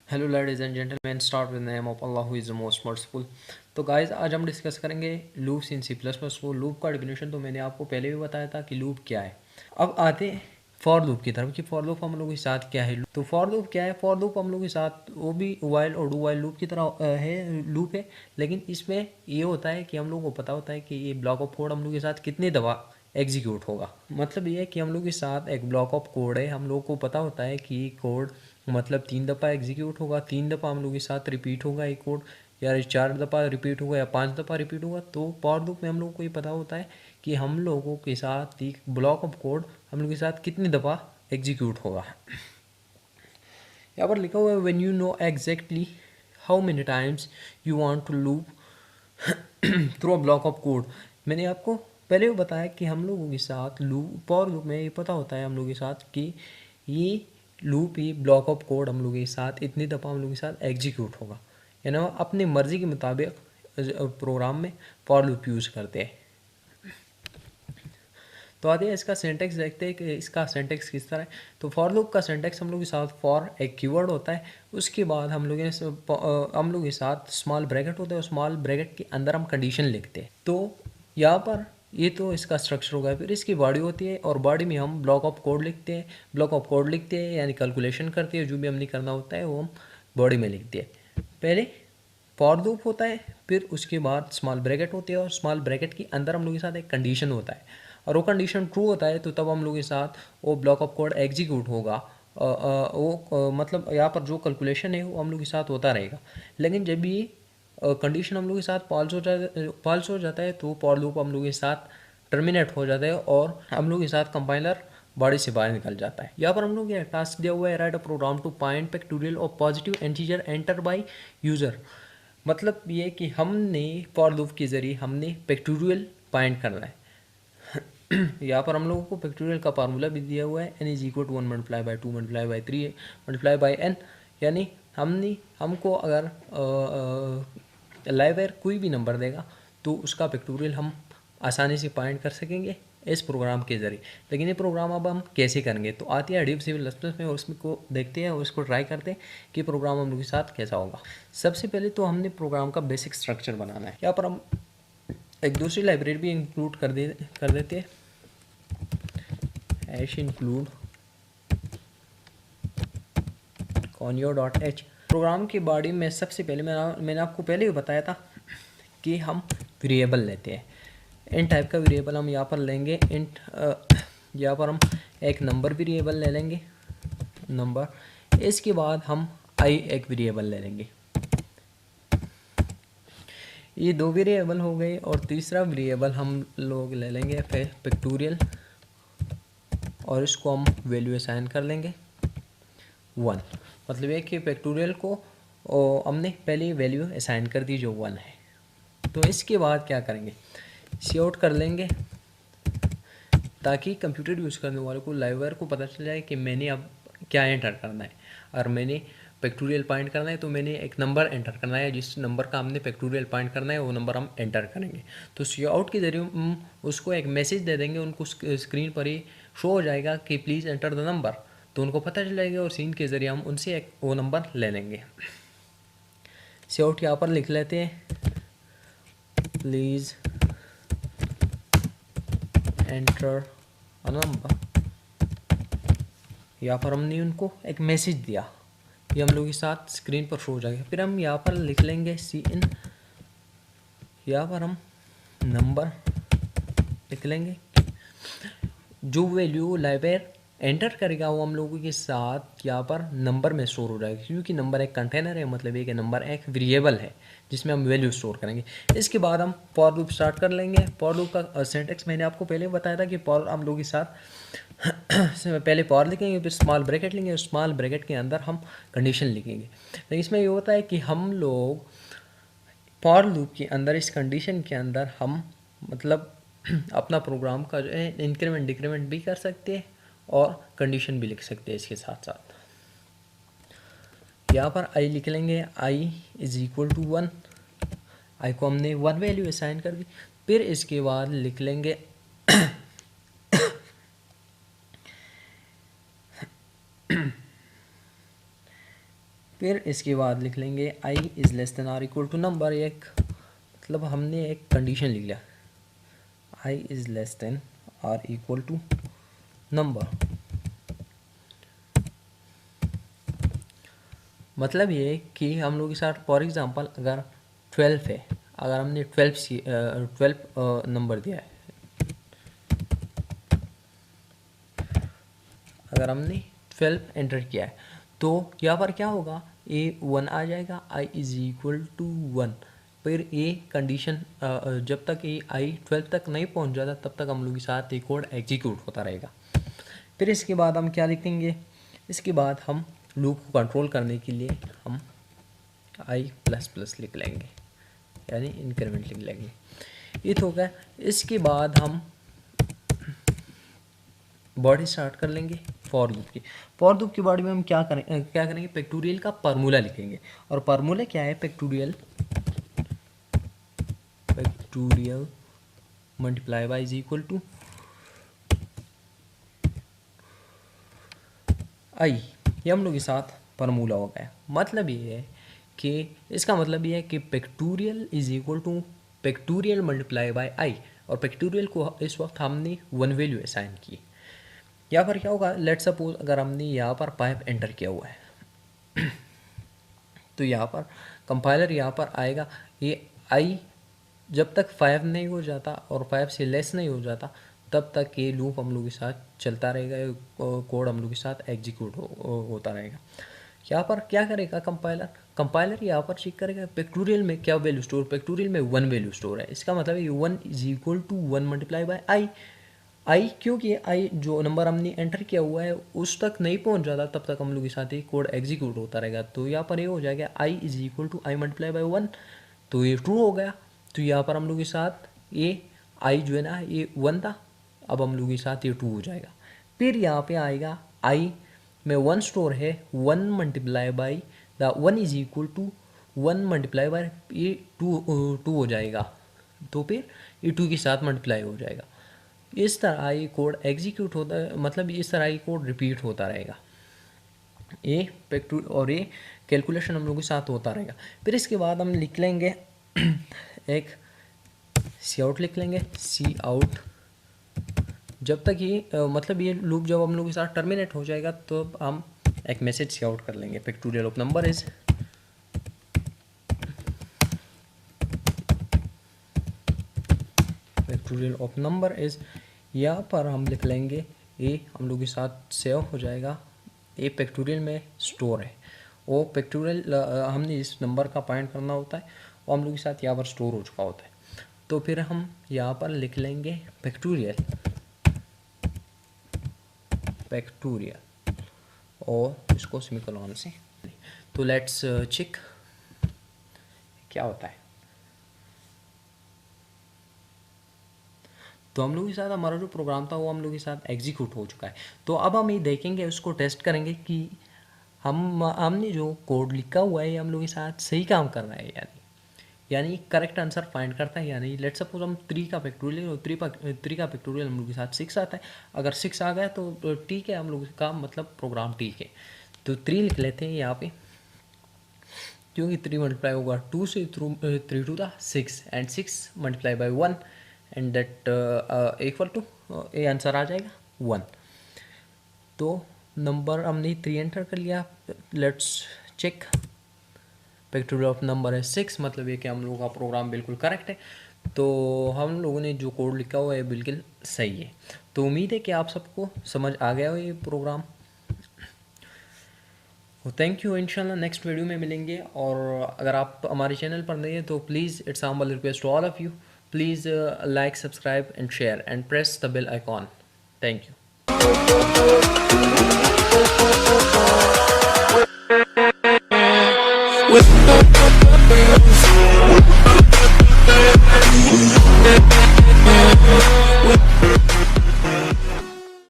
Hello ladies and gentleman, start with name of Allah who is the most merciful. तो guys, आज हम discuss करेंगे loops इन C plus plus को। Loop का definition तो मैंने आपको पहले भी बताया था कि लूप क्या है। अब आते हैं फॉर लूप की तरफ कि फॉर लूप हम लोगों के साथ क्या है। तो फॉर लूप क्या है? फॉर लूप हम लोगों के साथ वो भी वाइल और डू वाइल लूप की तरह है, लूप है। लेकिन इसमें ये होता है कि हम लोगों को पता होता है कि ये ब्लॉक ऑफ कोड हम लोग के साथ कितनी दफ़ा एग्जीक्यूट होगा। मतलब ये है कि हम लोग के साथ एक ब्लॉक ऑफ कोड है, हम लोग को पता होता है कि कोड मतलब 3 दफ़ा एग्जीक्यूट होगा, 3 दफ़ा हम लोग के साथ रिपीट होगा ये कोड, या 4 दफ़ा रिपीट होगा या 5 दफ़ा रिपीट होगा। तो फॉर लूप में हम लोग को ये पता होता है कि हम लोगों के साथ एक ब्लॉक ऑफ कोड हम लोग के साथ कितनी दफ़ा एग्जीक्यूट होगा। यहाँ पर लिखा हुआ है when you know exactly how many times you want to loop through a block of code. मैंने आपको पहले भी बताया कि हम लोगों के साथ लूप फॉर लूप में ये पता होता है हम लोगों के साथ कि ये loop he block of code हम लोगों के साथ इतनी दफ़ा हम लोगों के साथ एग्जीक्यूट होगा। यानी हम अपनी मर्ज़ी के मुताबिक प्रोग्राम में फॉर लूप यूज़ करते हैं। तो आते हैं इसका सिंटेक्स देखते हैं कि इसका सिंटेक्स किस तरह है। तो फॉर लूप का सिंटेक्स हम लोग के साथ फॉर एक कीवर्ड होता है, उसके बाद हम लोग के साथ स्मॉल ब्रैकेट होता है, स्मॉल ब्रैकेट के अंदर हम कंडीशन लिखते हैं। तो यहाँ पर ये तो इसका स्ट्रक्चर होगा। फिर इसकी बॉडी होती है और बॉडी में हम ब्लॉक ऑफ कोड लिखते हैं। ब्लॉक ऑफ कोड लिखते हैं यानी कैलकुलेशन करते हैं, जो भी हमने करना होता है वो हम बॉडी में लिखते हैं। पहले फॉर लूप होता है, फिर उसके बाद स्मॉल ब्रैकेट होते हैं और स्मॉल ब्रैकेट के अंदर हम लोग के साथ एक कंडीशन होता है, और वो कंडीशन ट्रू होता है तो तब हम लोग के साथ वो ब्लॉक ऑफ कोड एग्जीक्यूट होगा। मतलब यहाँ पर जो कैलकुलेशन है वो हम लोग के साथ होता रहेगा। लेकिन जब ये कंडीशन हम लोग के साथ फॉल्स हो जाता है तो फॉर लूप हम लोग के साथ टर्मिनेट हो जाता है और हम लोग के साथ कंपाइलर बॉडी से बाहर निकल जाता है। यहाँ पर हम लोग ये टास्क दिया हुआ है, write a program to find factorial of positive integer enter by user. मतलब ये कि हमने फॉर लूप के ज़रिए हमने फैक्टोरियल फाइंड करना है। यहाँ पर हम लोगों को फैक्टोरियल का फार्मूला भी दिया हुआ है, एन इज इक्वल टू 1 × 2 × 3 × यानी हमको अगर लाइव कोई भी नंबर देगा तो उसका फैक्टोरियल हम आसानी से फाइंड कर सकेंगे इस प्रोग्राम के ज़रिए। लेकिन ये प्रोग्राम अब हम कैसे करेंगे, तो आती है डीप सी प्लस प्लस में, और उसमें को देखते हैं और उसको ट्राई करते हैं कि प्रोग्राम हम लोग के साथ कैसा होगा। सबसे पहले तो हमने प्रोग्राम का बेसिक स्ट्रक्चर बनाना है। यहाँ पर हम एक दूसरी लाइब्रेरी भी इंक्लूड कर देते हैं, हैश इंक्लूड conio.h। प्रोग्राम की बॉडी में सबसे पहले मैंने आपको पहले ही बताया था कि हम वेरिएबल लेते हैं। इन टाइप का वेरिएबल हम यहाँ पर लेंगे। इंट यहाँ पर हम एक नंबर वेरिएबल ले लेंगे, नंबर। इसके बाद हम आई एक वेरिएबल ले लेंगे। ये 2 वेरिएबल हो गए, और तीसरा वेरिएबल हम लोग ले लेंगे फैक्टोरियल, और इसको हम वैल्यू असाइन कर लेंगे 1। मतलब ये कि फैक्टोरियल को हमने पहले वैल्यू असाइन कर दी जो 1 है। तो इसके बाद क्या करेंगे, सी आउट कर लेंगे ताकि कंप्यूटर यूज़ करने वाले को लाइवर को पता चल जाए कि मैंने अब क्या एंटर करना है। और मैंने फैक्टोरियल पॉइंट करना है तो मैंने एक नंबर एंटर करना है, जिस नंबर का हमने फैक्टोरियल पॉइंट करना है वो नंबर हम एंटर करेंगे। तो सी आउट के जरिए हम उसको एक मैसेज दे देंगे, उनको स्क्रीन पर ही शो हो जाएगा कि प्लीज़ एंटर द नंबर, तो उनको पता चल जाएगा और सीन के ज़रिए हम उनसे एक वो नंबर ले लेंगे। सी आउट यहाँ पर लिख लेते हैं, प्लीज़ एंटर अ नंबर। यहाँ पर हमने उनको एक मैसेज दिया, ये हम लोग के साथ स्क्रीन पर शो हो जाएगा। फिर हम यहाँ पर लिख लेंगे सी इन, यहाँ पर हम नंबर लिख लेंगे। जो वैल्यू लाइब्रेरी एंटर करेगा वो हम लोगों के साथ यहाँ पर नंबर में स्टोर हो जाएगा, क्योंकि नंबर एक कंटेनर है, मतलब ये कि नंबर एक वेरिएबल है जिसमें हम वैल्यू स्टोर करेंगे। इसके बाद हम फॉर लूप स्टार्ट कर लेंगे। फॉर लूप का सिंटेक्स मैंने आपको पहले बताया था कि फॉर हम लोग के साथ पहले फॉर लिखेंगे, फिर स्मॉल ब्रैकेट लेंगे, और स्मॉल ब्रैकेट के अंदर हम कंडीशन लिखेंगे। लेकिन इसमें ये होता है कि हम लोग फॉर लूप के अंदर इस कंडीशन के अंदर हम मतलब अपना प्रोग्राम का जो है इंक्रीमेंट डिक्रीमेंट भी कर सकते हैं और कंडीशन भी लिख सकते हैं इसके साथ साथ। यहाँ पर आई लिख लेंगे, आई इज इक्वल टू 1। आई को हमने 1 वैल्यू असाइन कर दी। फिर इसके बाद लिख लेंगे फिर इसके बाद लिख लेंगे i is less than or equal to number, एक मतलब हमने एक कंडीशन लिख लिया, i is less than or equal to number. मतलब ये कि हम लोग के साथ फॉर एग्ज़ाम्पल अगर 12 है, अगर हमने 12 नंबर दिया है, अगर हमने 12 एंटर किया है तो यहाँ पर क्या होगा, a 1 आ जाएगा, i इज़ इक्वल टू 1। फिर a कंडीशन जब तक a i 12 तक नहीं पहुँच जाता तब तक हम लोग के साथ ये कोड एग्जीक्यूट होता रहेगा। फिर इसके बाद हम क्या लिखेंगे, इसके बाद हम लूप को कंट्रोल करने के लिए हम i प्लस प्लस लिख लेंगे, यानी इंक्रीमेंट लिख लेंगे। ये तो हो गया। इसके बाद हम बॉडी स्टार्ट कर लेंगे फॉर लूप की। फॉर लूप की बॉडी में हम क्या करेंगे, फैक्टोरियल का फार्मूला लिखेंगे। और फार्मूला क्या है, factorial multiply by is equal to I. ये हम लोग के साथ फार्मूला हो गया। मतलब ये है कि इसका मतलब ये है कि factorial is equal to factorial multiply by I, और फैक्टोरियल को इस वक्त हमने 1 वैल्यू असाइन की। यहाँ पर क्या होगा, लेट सपोज अगर हमने यहाँ पर 5 एंटर किया हुआ है तो यहाँ पर कंपाइलर यहाँ पर आएगा, ये आई जब तक 5 नहीं हो जाता और 5 से लेस नहीं हो जाता तब तक ये लूप हम लोग के साथ चलता रहेगा, कोड हम लोग के साथ एग्जीक्यूट होता रहेगा। यहाँ पर क्या करेगा कंपाइलर यहाँ पर चेक करेगा फैक्टोरियल में क्या वैल्यू स्टोर, फैक्टोरियल में 1 वैल्यू स्टोर है। इसका मतलब ये 1 is equal to 1 multiply by I, क्योंकि आई जो नंबर हमने एंटर किया हुआ है उस तक नहीं पहुंच जाता तब तक हम लोग के साथ ये कोड एग्जीक्यूट होता रहेगा। तो यहाँ पर ये हो जाएगा I is equal to I multiply by 1, तो ये ट्रू हो गया। तो यहाँ पर हम लोग के साथ ये आई जो है ना ये 1 था, अब हम लोग के साथ ये 2 हो जाएगा। फिर यहाँ पे आएगा आई में 1 स्टोर है, 1 multiply by the 1 is equal to 1 multiply by ये 2 हो जाएगा, तो फिर ये 2 के साथ मल्टीप्लाई हो जाएगा। इस तरह ये कोड एग्जीक्यूट होता है, मतलब इस तरह ये कोड रिपीट होता रहेगा, ये फैक्टोरियल और ये कैलकुलेशन हम लोग के साथ होता रहेगा। फिर इसके बाद हम लिख लेंगे एक सी आउट लिख लेंगे, सी आउट जब तक ये मतलब ये लूप जब हम लोग के साथ टर्मिनेट हो जाएगा तो हम एक मैसेज सी आउट कर लेंगे, factorial of number is factorial of number is, यहाँ पर हम लिख लेंगे ये हम लोग के साथ सेव हो जाएगा, ये फैक्टोरियल में स्टोर है, वो फैक्टोरियल हमने इस नंबर का पॉइंट करना होता है, वो हम लोग के साथ यहाँ पर स्टोर हो चुका होता है। तो फिर हम यहाँ पर लिख लेंगे फैक्टोरियल और इसको सेमीकोलन से। तो लेट्स चेक क्या होता है। तो हम लोग के साथ हमारा जो प्रोग्राम था वो हम लोग के साथ एग्जीक्यूट हो चुका है। तो अब हम ये देखेंगे, उसको टेस्ट करेंगे कि हमने जो कोड लिखा हुआ है हम लोग के साथ सही काम कर रहा है, यानी करेक्ट आंसर फाइंड करता है या नहीं। लेट सपोज हम 3 का फैक्टोरियल और 3 का फैक्टोरियल हम लोग के साथ 6 आता है, अगर 6 आ गया तो ठीक है, हम लोग का मतलब प्रोग्राम ठीक है। तो 3 लिख लेते हैं यहाँ पे, क्योंकि 3 मल्टीप्लाई होगा 2 से, 3 टू था 6 and 6 multiply by 1 and that equal to ये आंसर आ जाएगा 1। तो नंबर हमने 3 एंटर कर लिया, let's check factorial of number है 6, मतलब ये कि हम लोगों का प्रोग्राम बिल्कुल करेक्ट है। तो हम लोगों ने जो कोड लिखा हुआ है बिल्कुल सही है। तो उम्मीद है कि आप सबको समझ आ गया हो ये प्रोग्राम। थैंक यू, इंशाल्लाह नेक्स्ट वीडियो में मिलेंगे। और अगर आप हमारे चैनल पर नए हैं तो please it's humble request to all of you, please like, subscribe and share and press the bell icon. Thank you.